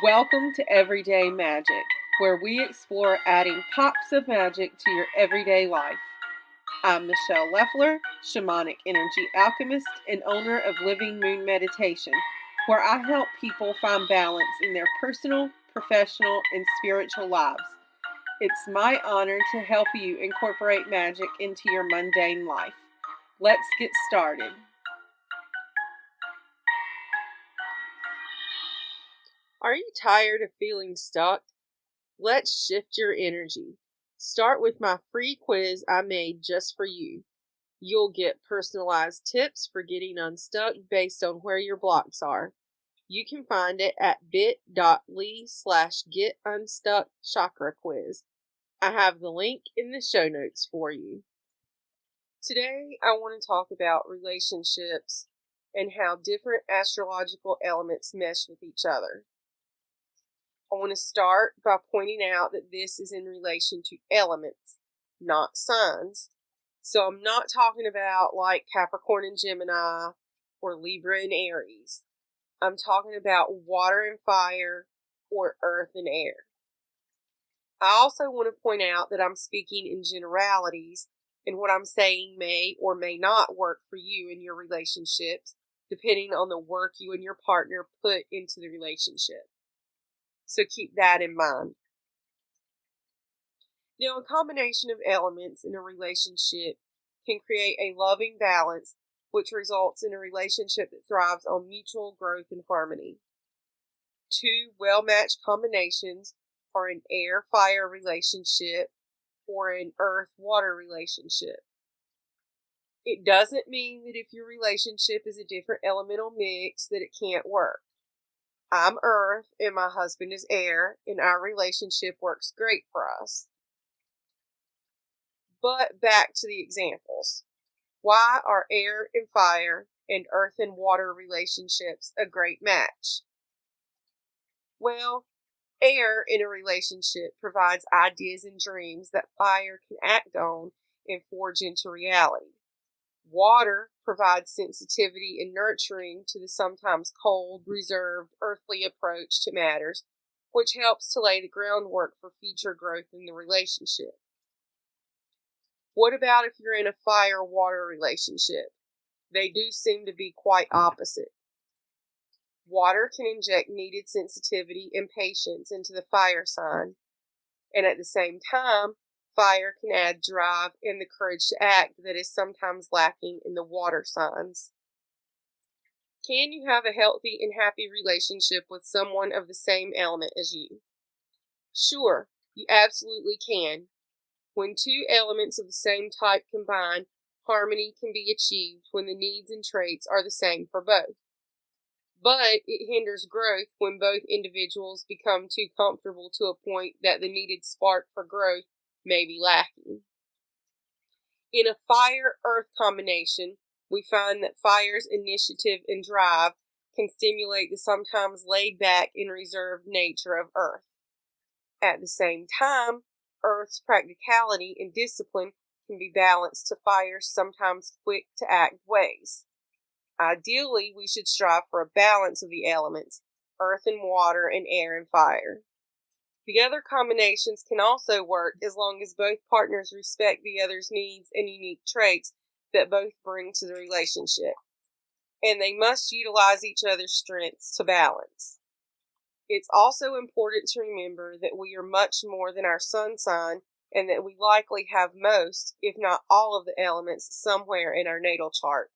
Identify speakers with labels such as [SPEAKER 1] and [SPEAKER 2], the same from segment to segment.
[SPEAKER 1] Welcome to Everyday Magic, where we explore adding pops of magic to your everyday life. I'm Michele, shamanic energy alchemist and owner of Living Moon Meditation, where I help people find balance in their personal, professional, and spiritual lives. It's my honor to help you incorporate magic into your mundane life. Let's get started. Are you tired of feeling stuck? Let's shift your energy. Start with my free quiz I made just for you. You'll get personalized tips for getting unstuck based on where your blocks are. You can find it at bit.ly/getunstuckchakraquiz. I have the link in the show notes for you. Today I want to talk about relationships and how different astrological elements mesh with each other. I want to start by pointing out that this is in relation to elements, not signs. So I'm not talking about like Capricorn and Gemini or Libra and Aries. I'm talking about water and fire or earth and air. I also want to point out that I'm speaking in generalities, and what I'm saying may or may not work for you in your relationships, depending on the work you and your partner put into the relationship. So keep that in mind. Now, a combination of elements in a relationship can create a loving balance, which results in a relationship that thrives on mutual growth and harmony. Two well-matched combinations are an air-fire relationship or an earth-water relationship. It doesn't mean that if your relationship is a different elemental mix that it can't work. I'm earth and my husband is air, and our relationship works great for us. But back to the examples. Why are air and fire and earth and water relationships a great match? Well, air in a relationship provides ideas and dreams that fire can act on and forge into reality. Water provides sensitivity and nurturing to the sometimes cold, reserved, earthly approach to matters, which helps to lay the groundwork for future growth in the relationship. What about if you're in a fire-water relationship? They do seem to be quite opposite. Water can inject needed sensitivity and patience into the fire sign, and at the same time, fire can add drive and the courage to act that is sometimes lacking in the water signs. Can you have a healthy and happy relationship with someone of the same element as you? Sure, you absolutely can. When two elements of the same type combine, harmony can be achieved when the needs and traits are the same for both. But it hinders growth when both individuals become too comfortable to a point that the needed spark for growth may be lacking. In a fire-earth combination, we find that fire's initiative and drive can stimulate the sometimes laid-back and reserved nature of earth. At the same time, earth's practicality and discipline can be balanced to fire's sometimes quick-to-act ways. Ideally, we should strive for a balance of the elements, earth and water and air and fire. The other combinations can also work as long as both partners respect the other's needs and unique traits that both bring to the relationship, and they must utilize each other's strengths to balance. It's also important to remember that we are much more than our sun sign, and that we likely have most, if not all, of the elements somewhere in our natal chart.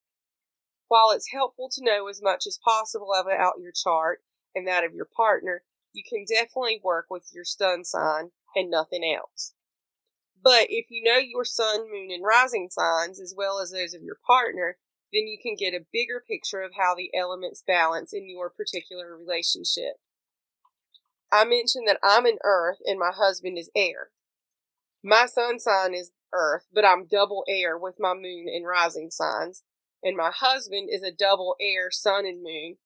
[SPEAKER 1] While it's helpful to know as much as possible about your chart and that of your partner, you can definitely work with your sun sign and nothing else. But if you know your sun, moon, and rising signs as well as those of your partner, then you can get a bigger picture of how the elements balance in your particular relationship. I mentioned that I'm an earth and my husband is air. My sun sign is earth, but I'm double air with my moon and rising signs. And my husband is a double air sun and moon,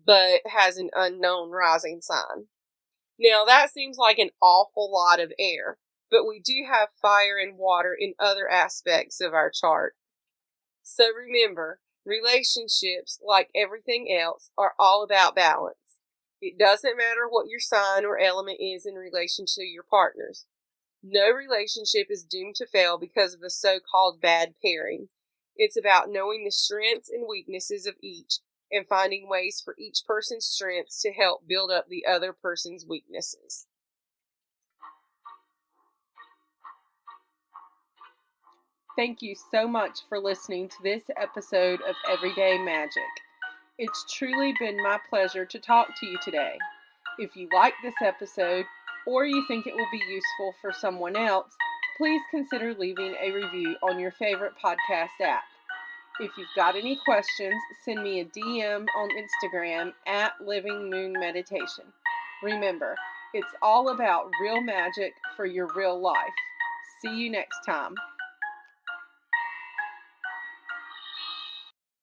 [SPEAKER 1] but has an unknown rising sign. Now, that seems like an awful lot of air, but we do have fire and water in other aspects of our chart. So remember, relationships, like everything else, are all about balance. It doesn't matter what your sign or element is in relation to your partners. No relationship is doomed to fail because of a so-called bad pairing. It's about knowing the strengths and weaknesses of each and finding ways for each person's strengths to help build up the other person's weaknesses. Thank you so much for listening to this episode of Everyday Magic. It's truly been my pleasure to talk to you today. If you like this episode, or you think it will be useful for someone else, please consider leaving a review on your favorite podcast app. If you've got any questions, send me a DM on Instagram at Living Moon Meditation. Remember, it's all about real magic for your real life. See you next time.